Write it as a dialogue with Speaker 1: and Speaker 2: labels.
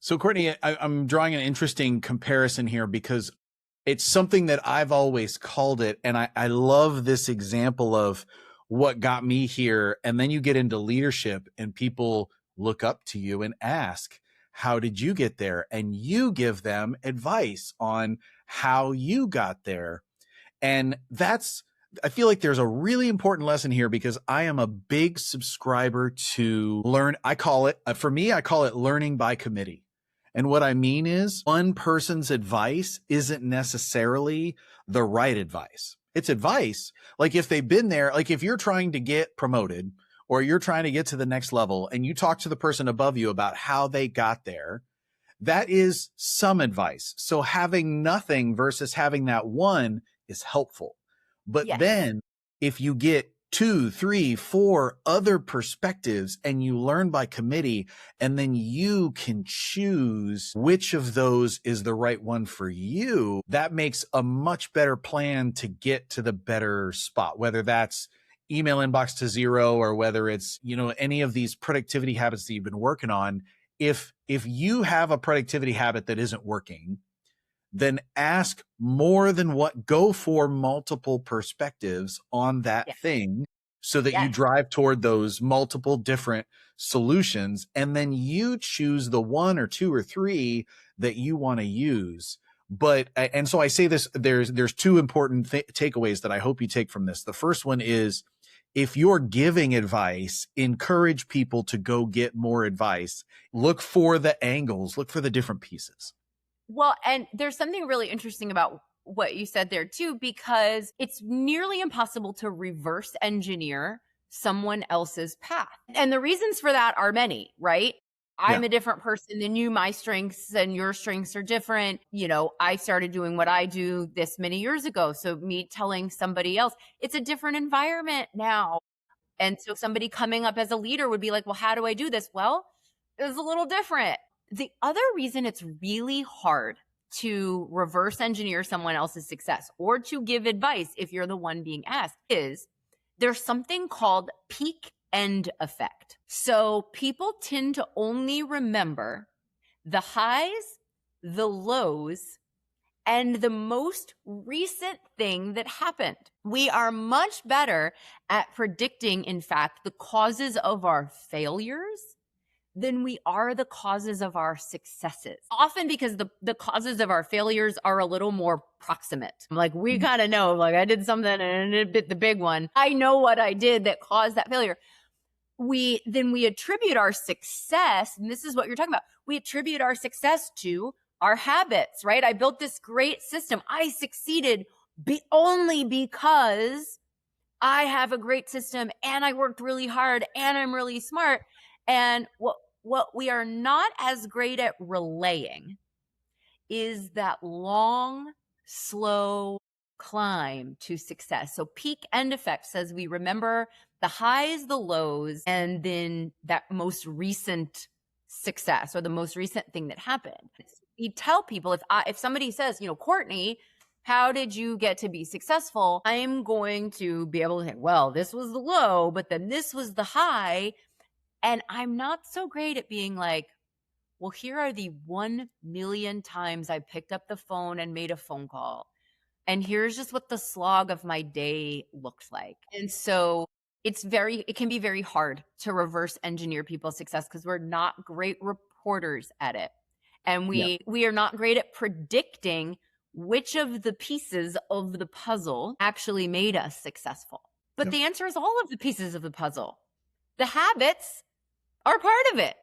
Speaker 1: So Courtney, I'm drawing an interesting comparison here because it's something that I've always called it. And I love this example of what got me here. And then you get into leadership and people look up to you and ask, how did you get there? And you give them advice on how you got there. And I feel like there's a really important lesson here because I am a big subscriber to for me, I call it learning by committee. And what I mean is one person's advice isn't necessarily the right advice. It's advice. Like if they've been there, like if you're trying to get promoted or you're trying to get to the next level and you talk to the person above you about how they got there, that is some advice. So having nothing versus having that one is helpful. But then if you get 2, 3, 4 other perspectives and you learn by committee, and then you can choose which of those is the right one for you, that makes a much better plan to get to the better spot, whether that's email inbox to 0 or whether it's, any of these productivity habits that you've been working on. If you have a productivity habit that isn't working, then ask more than go for multiple perspectives on that thing so that you drive toward those multiple different solutions. And then you choose the 1 or 2 or 3 that you want to use. And so I say this, there's 2 important takeaways that I hope you take from this. The first one is, if you're giving advice, encourage people to go get more advice. Look for the angles, look for the different pieces.
Speaker 2: Well, and there's something really interesting about what you said there too, because it's nearly impossible to reverse engineer someone else's path. And the reasons for that are many, right? I'm a different person than you. My strengths and your strengths are different. I started doing what I do this many years ago. So me telling somebody else, it's a different environment now. And so somebody coming up as a leader would be like, well, how do I do this? Well, it's a little different. The other reason it's really hard to reverse engineer someone else's success or to give advice if you're the one being asked is there's something called peak end effect. So people tend to only remember the highs, the lows, and the most recent thing that happened. We are much better at predicting, in fact, the causes of our failures than we are the causes of our successes. Often because the causes of our failures are a little more proximate. Like we gotta know, like I did something and it bit the big one. I know what I did that caused that failure. We attribute our success, and this is what you're talking about. We attribute our success to our habits, right? I built this great system. I succeeded only because I have a great system and I worked really hard and I'm really smart. And what we are not as great at relaying is that long, slow climb to success. So peak end effect says we remember the highs, the lows, and then that most recent success or the most recent thing that happened. We tell people if somebody says, Courtney, how did you get to be successful? I'm going to be able to say, well, this was the low, but then this was the high. And I'm not so great at being like, well, here are the 1 million times I picked up the phone and made a phone call. And here's just what the slog of my day looked like. And so it can be very hard to reverse engineer people's success because we're not great reporters at it. And we are not great at predicting which of the pieces of the puzzle actually made us successful. But the answer is all of the pieces of the puzzle. The habits are part of it.